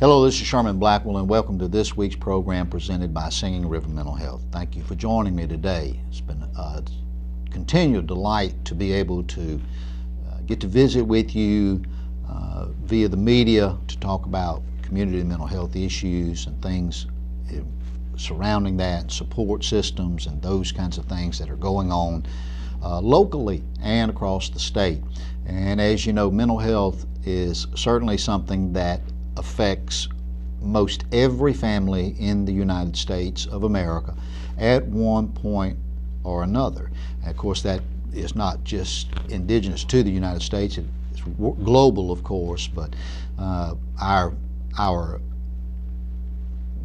Hello, this is Sherman Blackwell, and welcome to this week's program presented by Singing River Mental Health. Thank you for joining me today. It's been a continued delight to be able to get to visit with you via the media to talk about community mental health issues and things surrounding that, support systems and those kinds of things that are going on locally and across the state. And as you know, mental health is certainly something that affects most every family in the United States of America at one point or another. And of course, that is not just indigenous to the United States, it's global, of course, but our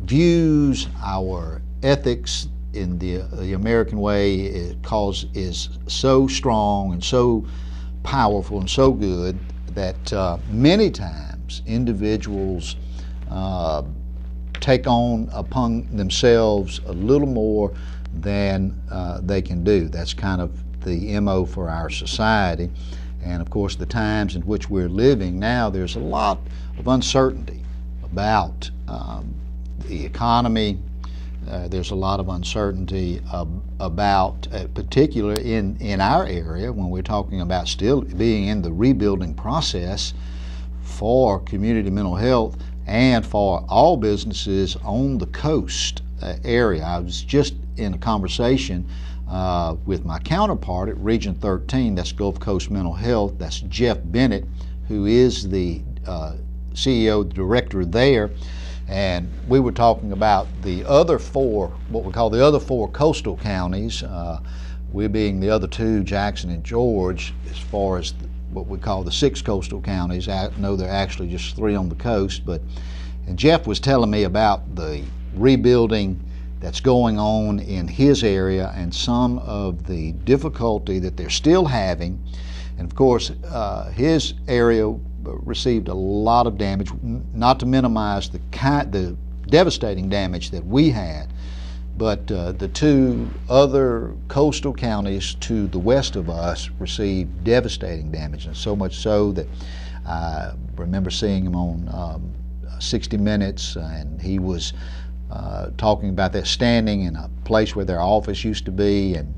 views, our ethics in the American way is so strong and so powerful and so good that many times individuals take on upon themselves a little more than they can do. That's kind of the MO for our society. And of course, the times in which we're living now, there's a lot of uncertainty about the economy. There's a lot of uncertainty about, particularly in our area, when we're talking about still being in the rebuilding process for community mental health and for all businesses on the coast area. I was just in a conversation with my counterpart at Region 13, that's Gulf Coast Mental Health. That's Jeff Bennett, who is the CEO, director there. And we were talking about the other four, what we call the other four coastal counties, we being the other two, Jackson and George, as far as what we call the 6 coastal counties. I know there are actually just 3 on the coast, and Jeff was telling me about the rebuilding that's going on in his area and some of the difficulty that they're still having. And of course, his area received a lot of damage, not to minimize the devastating damage that we had, but the 2 other coastal counties to the west of us received devastating damage, and so much so that I remember seeing him on 60 Minutes, and he was talking about that, standing in a place where their office used to be, and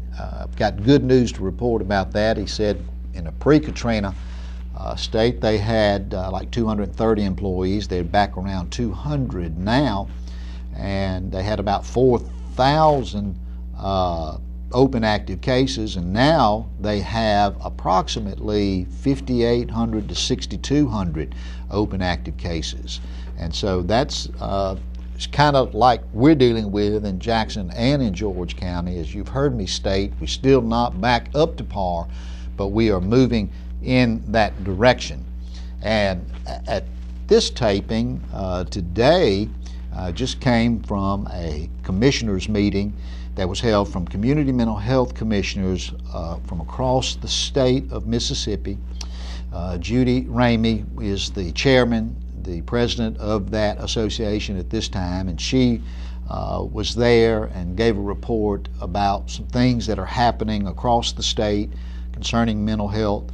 got good news to report about that. He said in a pre-Katrina state they had like 230 employees. They're back around 200 now, and they had about 4,000 open active cases, and now they have approximately 5,800 to 6,200 open active cases. And so that's it's kind of like we're dealing with in Jackson and in George County. As you've heard me state, we're still not back up to par, but we are moving in that direction. And at this taping today, just came from a commissioners meeting that was held from community mental health commissioners from across the state of Mississippi. Judy Ramey is the chairman, the president of that association at this time, and she was there and gave a report about some things that are happening across the state concerning mental health.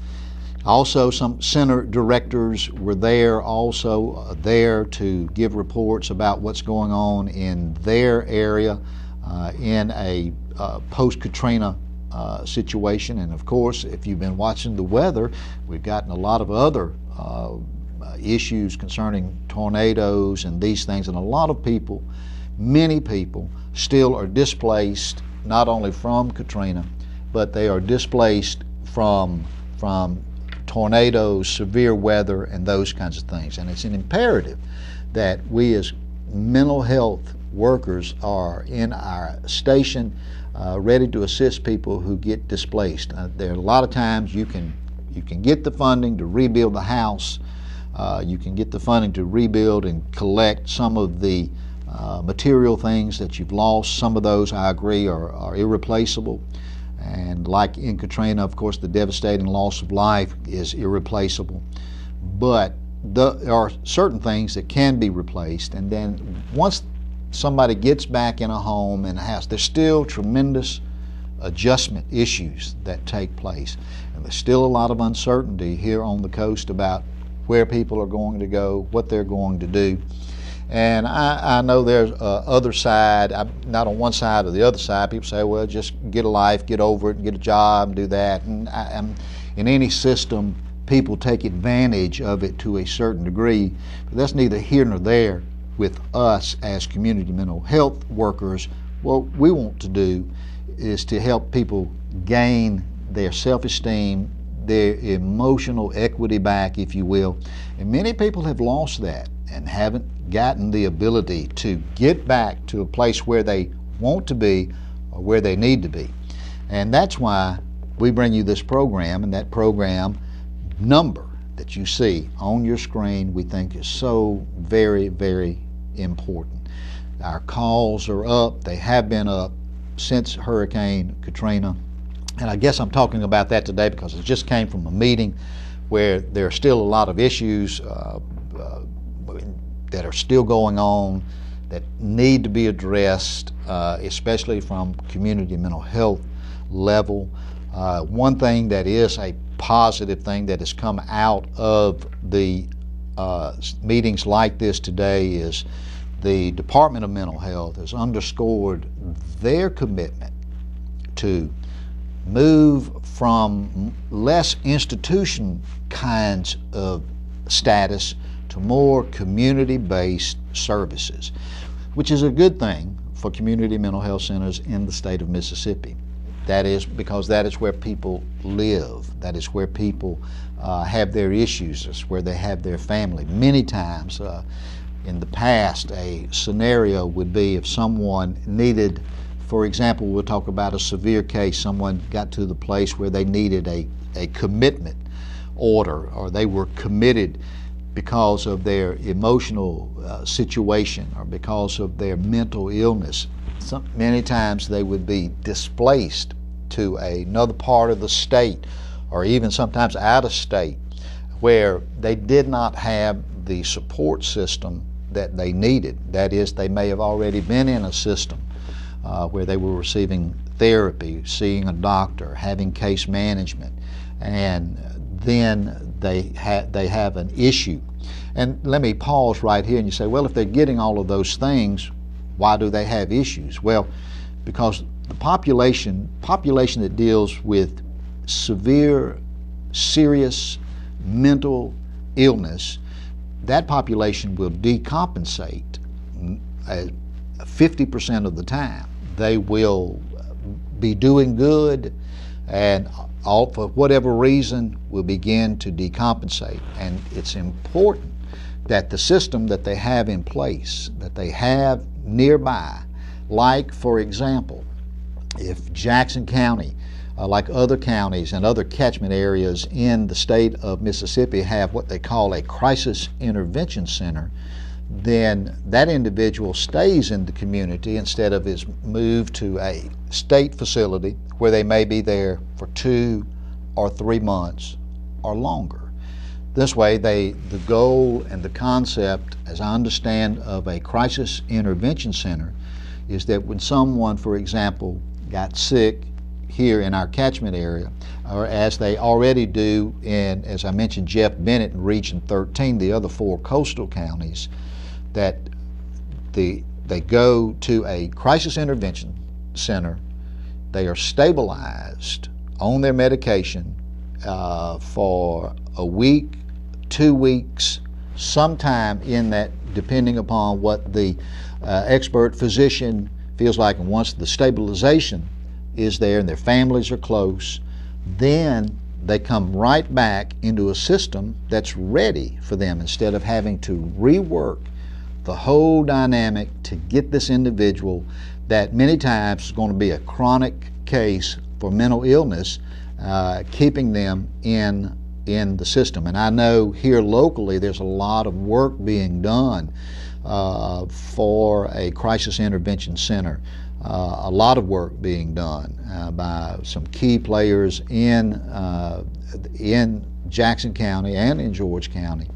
Also, some center directors were there, there to give reports about what's going on in their area in a post-Katrina situation. And of course, if you've been watching the weather, we've gotten a lot of other issues concerning tornadoes and these things, and a lot of people, many people, still are displaced, not only from Katrina, but they are displaced from tornadoes, severe weather, and those kinds of things. And it's an imperative that we as mental health workers are in our station ready to assist people who get displaced. There are a lot of times you can get the funding to rebuild the house, you can get the funding to rebuild and collect some of the material things that you've lost. Some of those, I agree, are irreplaceable. And like in Katrina, of course, the devastating loss of life is irreplaceable. But there are certain things that can be replaced. And then once somebody gets back in a home and a house, there's still tremendous adjustment issues that take place. And there's still a lot of uncertainty here on the coast about where people are going to go, what they're going to do. And I know there's other side, not on one side or the other side. People say, well, just get a life, get over it, and get a job, and do that. And in any system, people take advantage of it to a certain degree. But that's neither here nor there with us as community mental health workers. What we want to do is to help people gain their self-esteem, their emotional equity back, if you will. And many people have lost that and haven't gotten the ability to get back to a place where they want to be or where they need to be. And that's why we bring you this program, and that program number that you see on your screen we think is so very, very important. Our calls are up. They have been up since Hurricane Katrina. And I guess I'm talking about that today because it just came from a meeting where there are still a lot of issues that are still going on that need to be addressed, especially from community mental health level. One thing that is a positive thing that has come out of the meetings like this today is the Department of Mental Health has underscored their commitment to move from less institution kinds of status to more community-based services, which is a good thing for community mental health centers in the state of Mississippi. That is because that is where people live. That is where people have their issues. It's where they have their family. Many times in the past, a scenario would be if someone needed, for example, we'll talk about a severe case, someone got to the place where they needed a commitment order, or they were committed because of their emotional situation or because of their mental illness. Many times they would be displaced to another part of the state or even sometimes out of state where they did not have the support system that they needed. That is, they may have already been in a system where they were receiving therapy, seeing a doctor, having case management, and then they have an issue. And let me pause right here and you say, well, if they're getting all of those things, why do they have issues? Well, because the population that deals with severe, serious mental illness, that population will decompensate 50% of the time. They will be doing good, and all for whatever reason will begin to decompensate. And it's important that the system that they have in place, that they have nearby, like for example, if Jackson County, like other counties and other catchment areas in the state of Mississippi have what they call a crisis intervention center, then that individual stays in the community instead of is moved to a state facility where they may be there for 2 or 3 months or longer. This way, the goal and the concept, as I understand, of a crisis intervention center is that when someone, for example, got sick here in our catchment area, or as they already do in, as I mentioned, Jeff Bennett in Region 13, the other 4 coastal counties, that they go to a crisis intervention center, they are stabilized on their medication for a week, 2 weeks, sometime in that, depending upon what the expert physician feels like. And once the stabilization is there and their families are close, then they come right back into a system that's ready for them instead of having to rework the whole dynamic to get this individual that many times is going to be a chronic case for mental illness, keeping them in the system. And I know here locally there's a lot of work being done for a crisis intervention center. A lot of work being done by some key players in Jackson County and in George County.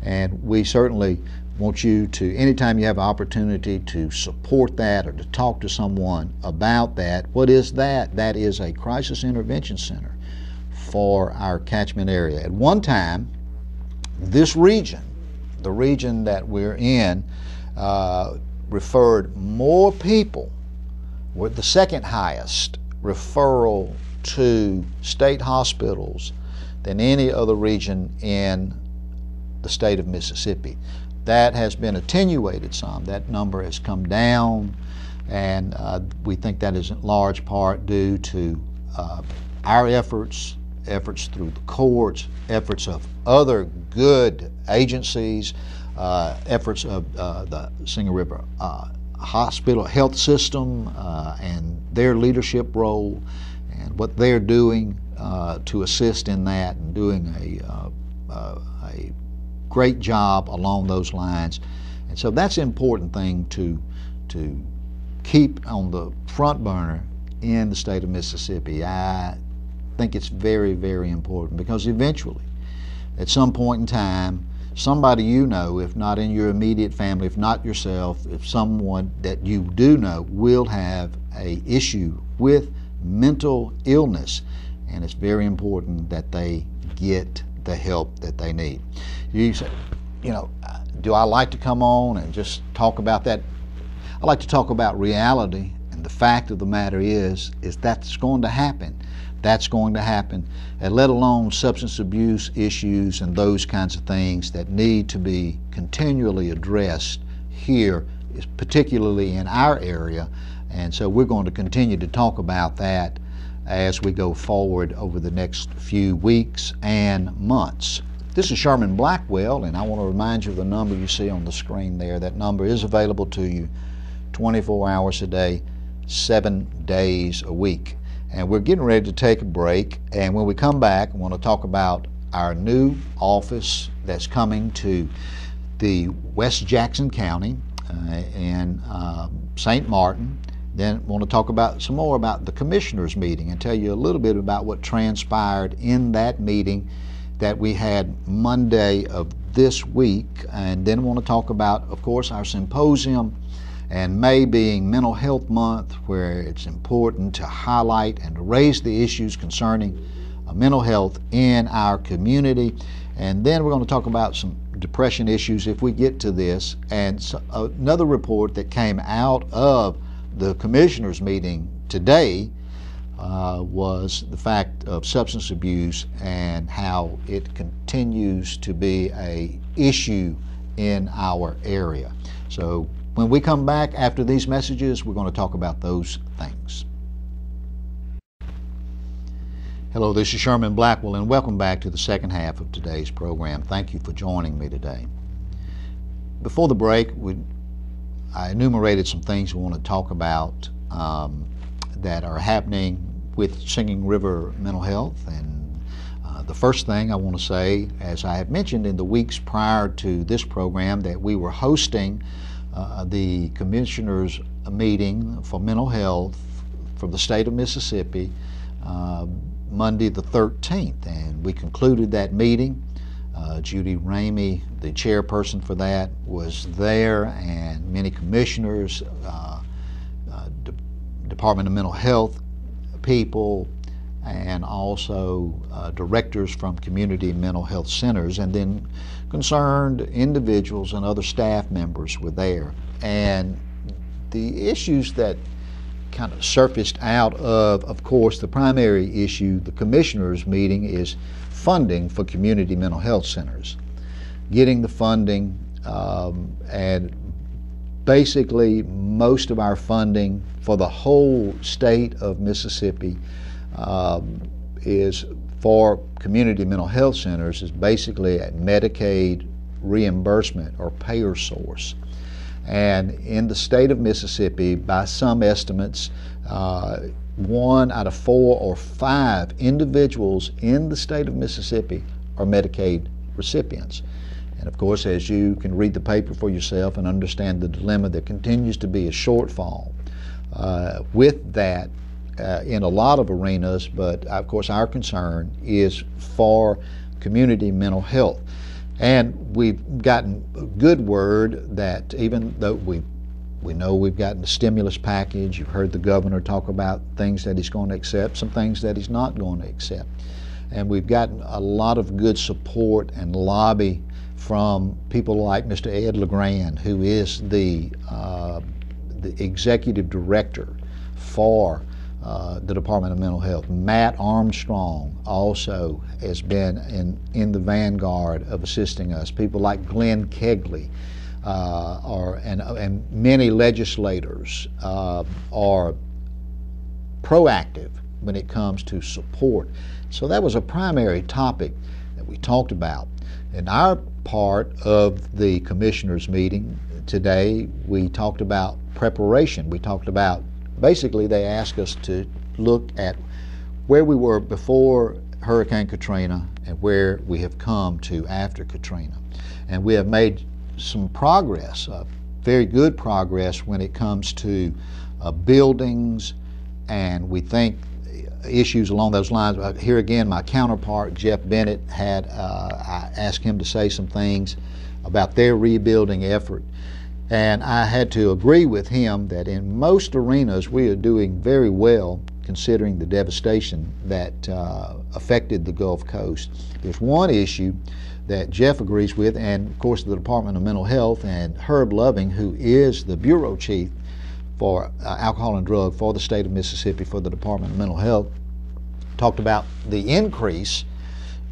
And we certainly want you to, anytime you have an opportunity to support that or to talk to someone about that. What is that? That is a crisis intervention center for our catchment area. At one time, this region, the region that we're in, referred more people, were the second highest referral to state hospitals than any other region in the state of Mississippi. That has been attenuated some. That number has come down, and we think that is in large part due to our efforts through the courts, efforts of other good agencies, efforts of the Singing River Hospital Health System and their leadership role and what they're doing to assist in that, and doing a great job along those lines. And so that's an important thing to keep on the front burner in the state of Mississippi. I think it's very, very important, because eventually, at some point in time, somebody you know, if not in your immediate family, if not yourself, if someone that you do know, will have an issue with mental illness, and it's very important that they get the help that they need. You say, do I like to come on and just talk about that? I like to talk about reality, and the fact of the matter is that's going to happen. That's going to happen, and let alone substance abuse issues and those kinds of things that need to be continually addressed here, particularly in our area. And so we're going to continue to talk about that as we go forward over the next few weeks and months. This is Sherman Blackwell, and I want to remind you of the number you see on the screen there. That number is available to you 24 hours a day, 7 days a week. And we're getting ready to take a break, and when we come back, I want to talk about our new office that's coming to the West Jackson County and St. Martin. Then I want to talk about some more about the commissioners meeting and tell you a little bit about what transpired in that meeting that we had Monday of this week. And then I want to talk about, of course, our symposium, and May being Mental Health Month, where it's important to highlight and to raise the issues concerning mental health in our community. And then we're going to talk about some depression issues if we get to this. And so, another report that came out of the commissioners meeting today was the fact of substance abuse and how it continues to be an issue in our area. So when we come back after these messages, we're going to talk about those things. Hello, this is Sherman Blackwell, and welcome back to the second half of today's program. Thank you for joining me today. Before the break, I enumerated some things we want to talk about that are happening with Singing River Mental Health. And the first thing I want to say, as I have mentioned in the weeks prior to this program, that we were hosting the commissioners meeting for mental health for the state of Mississippi Monday the 13th, and we concluded that meeting. Judy Ramey, the chairperson for that, was there, and many commissioners, Department of Mental Health people, and also directors from community mental health centers, and then concerned individuals and other staff members were there. And the issues that kind of surfaced out of course, the primary issue, the commissioners meeting, is funding for community mental health centers. Getting the funding, and basically most of our funding for the whole state of Mississippi is for community mental health centers, is basically at Medicaid reimbursement or payer source. And in the state of Mississippi, by some estimates, 1 out of 4 or 5 individuals in the state of Mississippi are Medicaid recipients. And of course, as you can read the paper for yourself and understand the dilemma, there continues to be a shortfall with that in a lot of arenas, but of course our concern is for community mental health. And we've gotten a good word that even though we know we've gotten a stimulus package, you've heard the governor talk about things that he's going to accept, some things that he's not going to accept. And we've gotten a lot of good support and lobby from people like Mr. Ed LeGrand, who is the executive director for the Department of Mental Health. Matt Armstrong also has been in the vanguard of assisting us. People like Glenn Kegley and many legislators are proactive when it comes to support. So that was a primary topic that we talked about. In our part of the commissioners' meeting today, we talked about preparation. We talked about, basically they asked us to look at where we were before Hurricane Katrina and where we have come to after Katrina. And we have made some progress, very good progress when it comes to buildings, and we think issues along those lines. Here again, my counterpart, Jeff Bennett, I asked him to say some things about their rebuilding effort. And I had to agree with him that in most arenas we are doing very well considering the devastation that affected the Gulf Coast. There's one issue that Jeff agrees with, and of course the Department of Mental Health, and Herb Loving, who is the Bureau Chief for alcohol and drug for the state of Mississippi for the Department of Mental Health, talked about the increase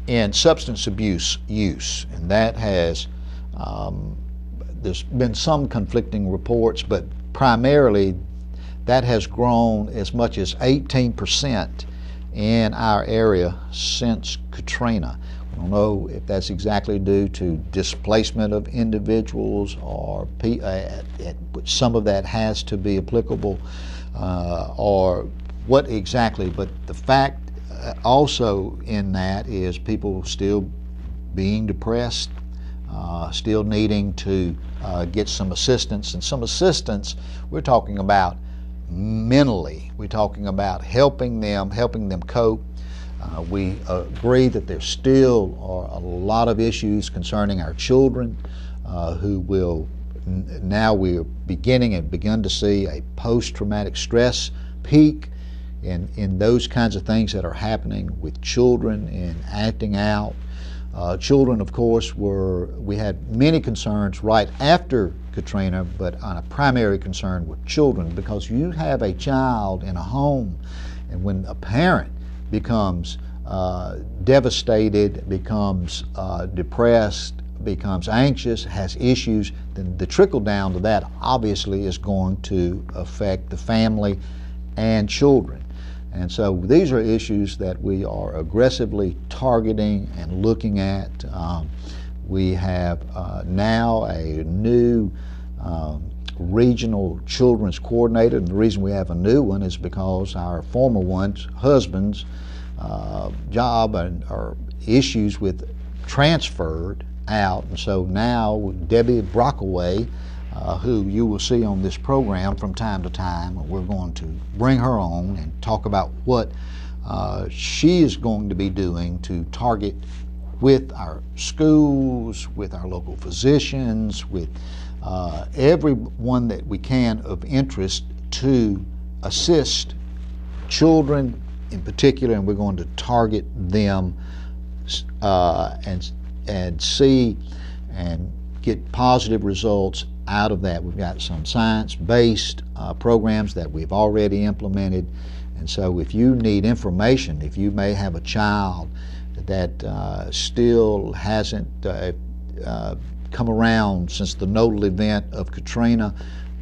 in substance abuse use. And that has, there's been some conflicting reports, but primarily that has grown as much as 18% in our area since Katrina. I don't know if that's exactly due to displacement of individuals, or some of that has to be applicable, or what exactly, but the fact also in that is people still being depressed, still needing to get some assistance, and some assistance we're talking about mentally. We're talking about helping them cope. We agree that there still are a lot of issues concerning our children who will, now we're begun to see a post-traumatic stress peak in those kinds of things that are happening with children and acting out. Children, of course, we had many concerns right after Katrina, but on a primary concern with children, because you have a child in a home, and when a parent becomes devastated, becomes depressed, becomes anxious, has issues, then the trickle down to that obviously is going to affect the family and children. And so these are issues that we are aggressively targeting and looking at. We have now a new regional children's coordinator, and the reason we have a new one is because our former one's husband's job or issues with transferred out, and so now Debbie Brockway, who you will see on this program from time to time, we're going to bring her on and talk about what she is going to be doing to target with our schools, with our local physicians, with everyone that we can of interest to assist children in particular, and we're going to target them and see and get positive results out of that. We've got some science-based programs that we've already implemented, and so if you need information, if you may have a child that still hasn't come around since the nodal event of Katrina,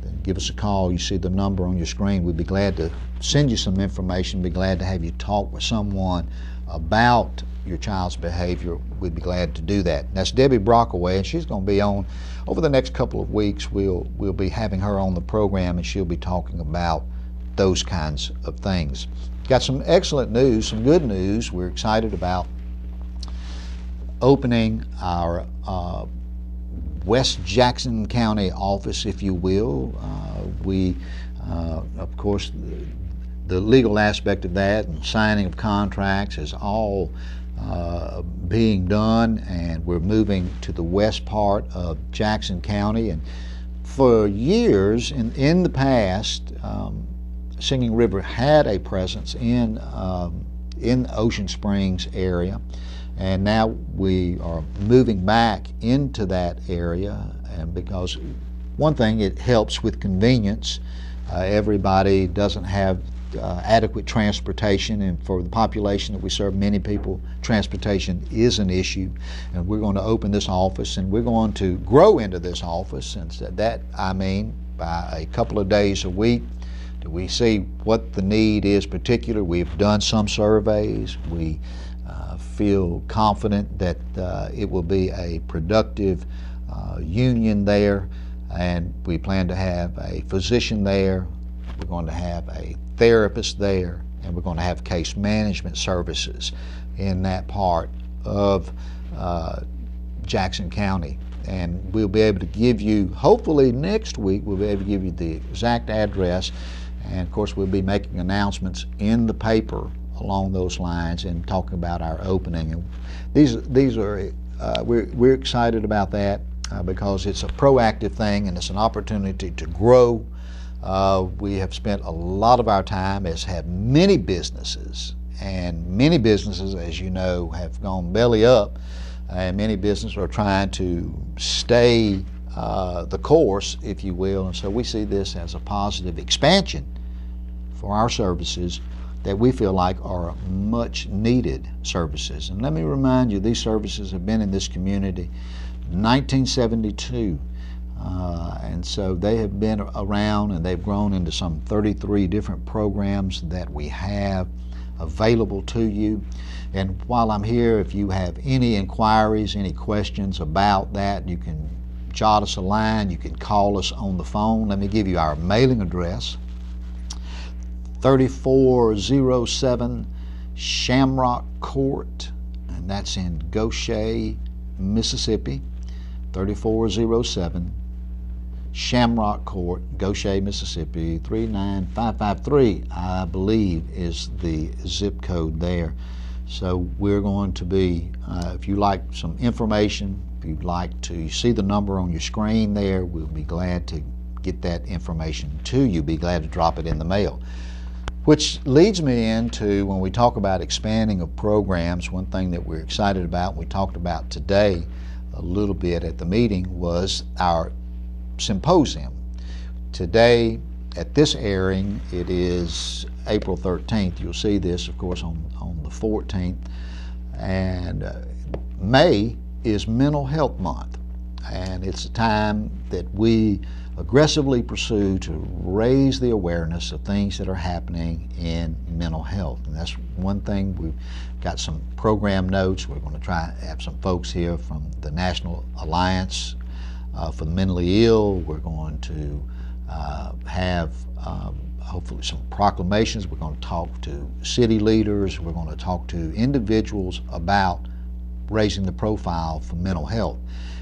then give us a call. You see the number on your screen. We'd be glad to send you some information, be glad to have you talk with someone about your child's behavior. We'd be glad to do that. That's Debbie Brockway, and she's going to be on over the next couple of weeks. We'll be having her on the program, and she'll be talking about those kinds of things. Got some excellent news, some good news. We're excited about opening our West Jackson County office, if you will. Of course, the legal aspect of that and signing of contracts is all being done, and we're moving to the west part of Jackson County. And for years in the past, Singing River had a presence in the Ocean Springs area, And now we are moving back into that area, and because one thing, it helps with convenience. Everybody doesn't have adequate transportation, and for the population that we serve, many people, transportation is an issue. And we're going to open this office, and we're going to grow into this office, and that I mean by a couple of days a week. Do we see what the need is particular? We've done some surveys. We feel confident that it will be a productive union there, and we plan to have a physician there. We're going to have a therapist there, and we're going to have case management services in that part of Jackson County. And we'll be able to give you, hopefully next week, we'll be able to give you the exact address. And of course, we'll be making announcements in the paper along those lines and talking about our opening. And these are we're excited about that because it's a proactive thing and it's an opportunity to grow. We have spent a lot of our time, as have many businesses, and many businesses, as you know, have gone belly up, and many businesses are trying to stay the course, if you will. And so we see this as a positive expansion for our services that we feel like are much needed services. And let me remind you, these services have been in this community 1972. And so they have been around, and they've grown into some 33 different programs that we have available to you. And while I'm here, if you have any inquiries, any questions about that, you can jot us a line, you can call us on the phone. Let me give you our mailing address: 3407 Shamrock Court, and that's in Goshen, Mississippi. 3407 Shamrock Court, Goshen, Mississippi, 39553, I believe, is the zip code there. So we're going to be, if you like some information, if you'd like to see the number on your screen there, we'll be glad to get that information to you, be glad to drop it in the mail. Which leads me into, when we talk about expanding of programs, one thing that we're excited about, we talked about today a little bit at the meeting, was our symposium. Today, at this airing, it is April 13th. You'll see this, of course, on the 14th. And May is Mental Health Month. And it's a time that we aggressively pursue to raise the awareness of things that are happening in mental health. And that's one thing. We've got some program notes. We're going to try to have some folks here from the National Alliance for the Mentally Ill. We're going to have hopefully some proclamations. We're going to talk to city leaders. We're going to talk to individuals about raising the profile for mental health.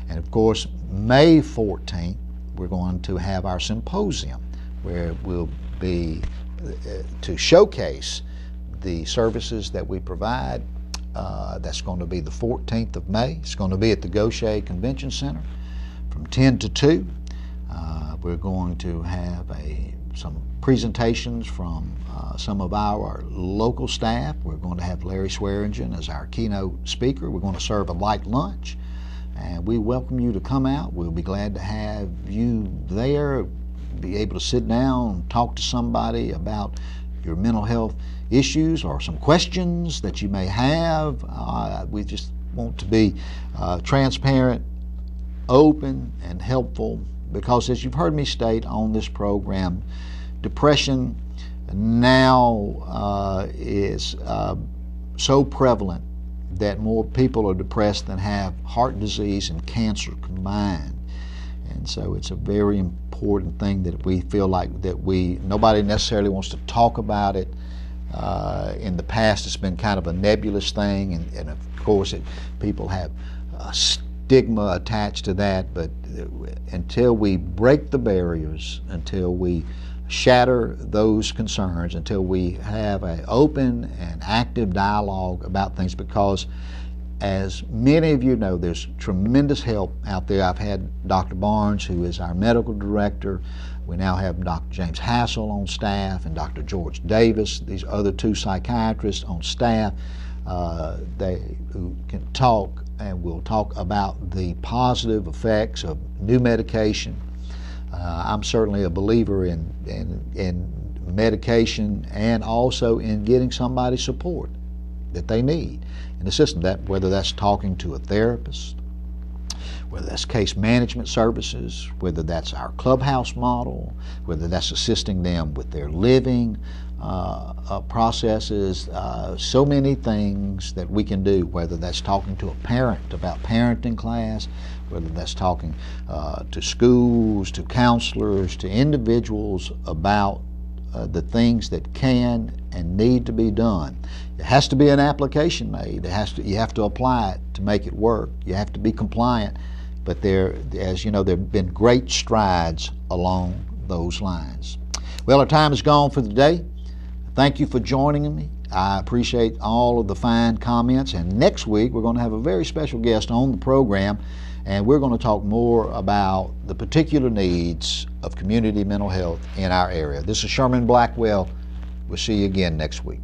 And of course, May 14th, we're going to have our symposium, where we'll be to showcase the services that we provide. That's going to be the 14th of May. It's going to be at the Goshen Convention Center from 10 to 2. We're going to have some presentations from some of our local staff. We're going to have Larry Swearingen as our keynote speaker. We're going to serve a light lunch, and we welcome you to come out. We'll be glad to have you there, be able to sit down and talk to somebody about your mental health issues or some questions that you may have. We just want to be transparent, open, and helpful, because as you've heard me state on this program, depression now is so prevalent that more people are depressed than have heart disease and cancer combined. And so it's a very important thing that we feel like that nobody necessarily wants to talk about it. In the past, it's been kind of a nebulous thing, and of course people have a stigma attached to that, but until we break the barriers, until we shatter those concerns, until we have an open and active dialogue about things, because as many of you know, there's tremendous help out there. I've had Dr. Barnes, who is our medical director. We now have Dr. James Hassel on staff and Dr. George Davis, these other two psychiatrists on staff. who can talk and will talk about the positive effects of new medication. I'm certainly a believer in medication and also in getting somebody support that they need in the system, that whether that's talking to a therapist, whether that's case management services, whether that's our clubhouse model, whether that's assisting them with their living processes, so many things that we can do, whether that's talking to a parent about parenting class, whether that's talking to schools, to counselors, to individuals about the things that can and need to be done. It has to be an application made. You have to apply it to make it work. You have to be compliant. But as you know, there have been great strides along those lines. Well, our time is gone for the day. Thank you for joining me. I appreciate all of the fine comments. And next week, we're going to have a very special guest on the program, and we're going to talk more about the particular needs of community mental health in our area. This is Sherman Blackwell. We'll see you again next week.